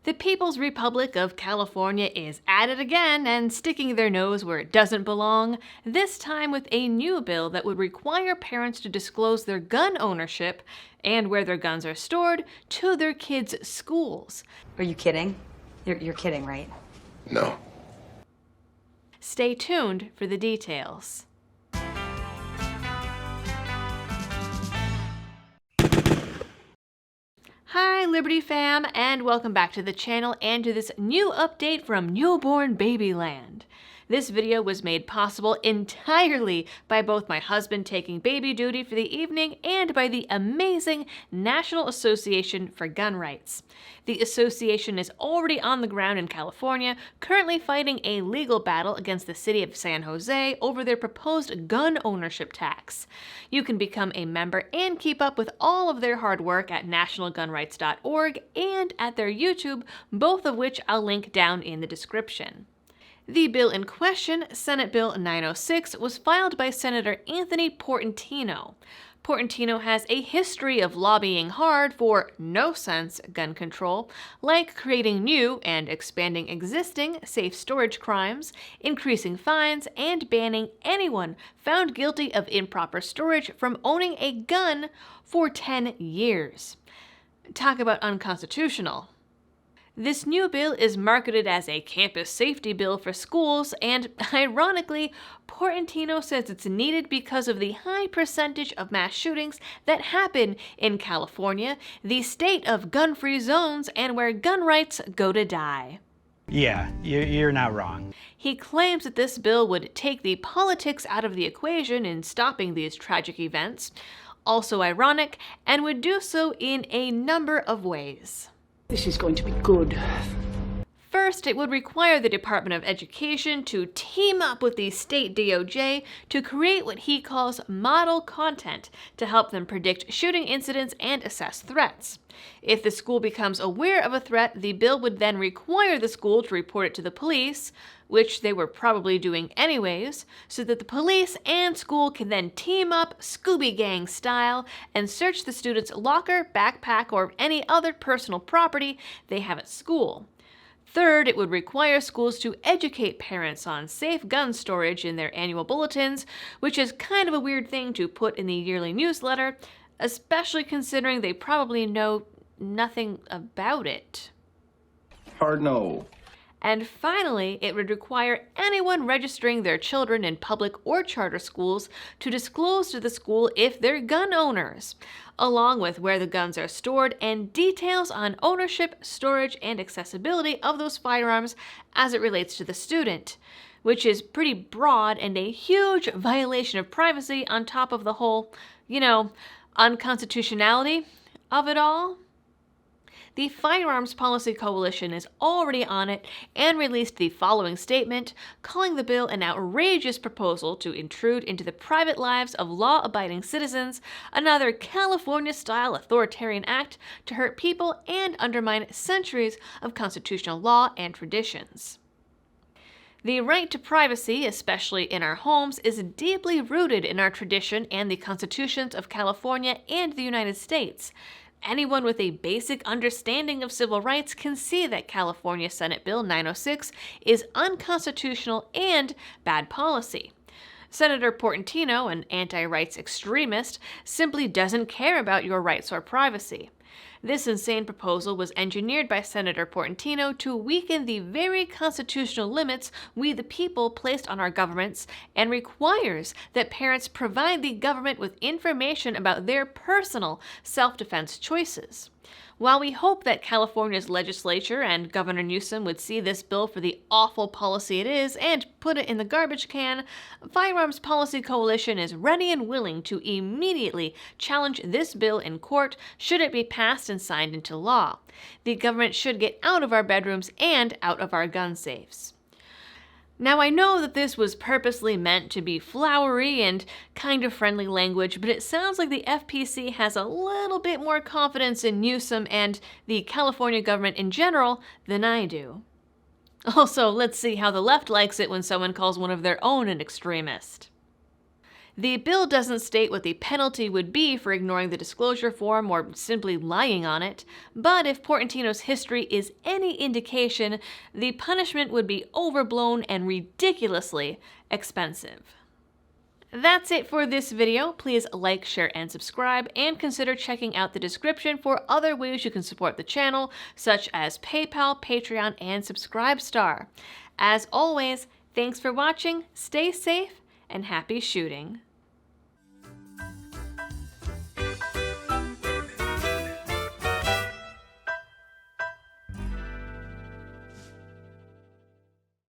The People's Republic of California is at it again and sticking their nose where it doesn't belong, this time with a new bill that would require parents to disclose their gun ownership and where their guns are stored to their kids' schools. Are you kidding? You're kidding, right? No. Stay tuned for the details. Hi Liberty fam, and welcome back to the channel and to this new update from Newborn Babyland. This video was made possible entirely by both my husband taking baby duty for the evening and by the amazing National Association for Gun Rights. The association is already on the ground in California, currently fighting a legal battle against the city of San Jose over their proposed gun ownership tax. You can become a member and keep up with all of their hard work at nationalgunrights.org and at their YouTube, both of which I'll link down in the description. The bill in question, Senate Bill 906, was filed by Senator Anthony Portantino. Portantino has a history of lobbying hard for no-sense gun control, like creating new and expanding existing safe storage crimes, increasing fines, and banning anyone found guilty of improper storage from owning a gun for 10 years. Talk about unconstitutional. This new bill is marketed as a campus safety bill for schools, and ironically, Portantino says it's needed because of the high percentage of mass shootings that happen in California, the state of gun-free zones, and where gun rights go to die. Yeah, you're not wrong. He claims that this bill would take the politics out of the equation in stopping these tragic events, also ironic, and would do so in a number of ways. This is going to be good. First, it would require the Department of Education to team up with the state DOJ to create what he calls model content to help them predict shooting incidents and assess threats. If the school becomes aware of a threat, the bill would then require the school to report it to the police, which they were probably doing anyways, so that the police and school can then team up Scooby Gang style and search the student's locker, backpack, or any other personal property they have at school. Third, it would require schools to educate parents on safe gun storage in their annual bulletins, which is kind of a weird thing to put in the yearly newsletter, especially considering they probably know nothing about it. Hard no. And finally, it would require anyone registering their children in public or charter schools to disclose to the school if they're gun owners, along with where the guns are stored and details on ownership, storage, and accessibility of those firearms as it relates to the student, which is pretty broad and a huge violation of privacy on top of the whole, unconstitutionality of it all. The Firearms Policy Coalition is already on it and released the following statement, calling the bill an outrageous proposal to intrude into the private lives of law-abiding citizens, another California-style authoritarian act to hurt people and undermine centuries of constitutional law and traditions. The right to privacy, especially in our homes, is deeply rooted in our tradition and the constitutions of California and the United States. Anyone with a basic understanding of civil rights can see that California Senate Bill 906 is unconstitutional and bad policy. Senator Portantino, an anti-rights extremist, simply doesn't care about your rights or privacy. This insane proposal was engineered by Senator Portantino to weaken the very constitutional limits we the people placed on our governments and requires that parents provide the government with information about their personal self-defense choices. While we hope that California's legislature and Governor Newsom would see this bill for the awful policy it is and put it in the garbage can, Firearms Policy Coalition is ready and willing to immediately challenge this bill in court should it be passed and signed into law. The government should get out of our bedrooms and out of our gun safes. Now, I know that this was purposely meant to be flowery and kind of friendly language, but it sounds like the FPC has a little bit more confidence in Newsom and the California government in general than I do. Also, let's see how the left likes it when someone calls one of their own an extremist. The bill doesn't state what the penalty would be for ignoring the disclosure form or simply lying on it, but if Portantino's history is any indication, the punishment would be overblown and ridiculously expensive. That's it for this video. Please like, share, and subscribe, and consider checking out the description for other ways you can support the channel, such as PayPal, Patreon, and Subscribestar. As always, thanks for watching, stay safe, and happy shooting.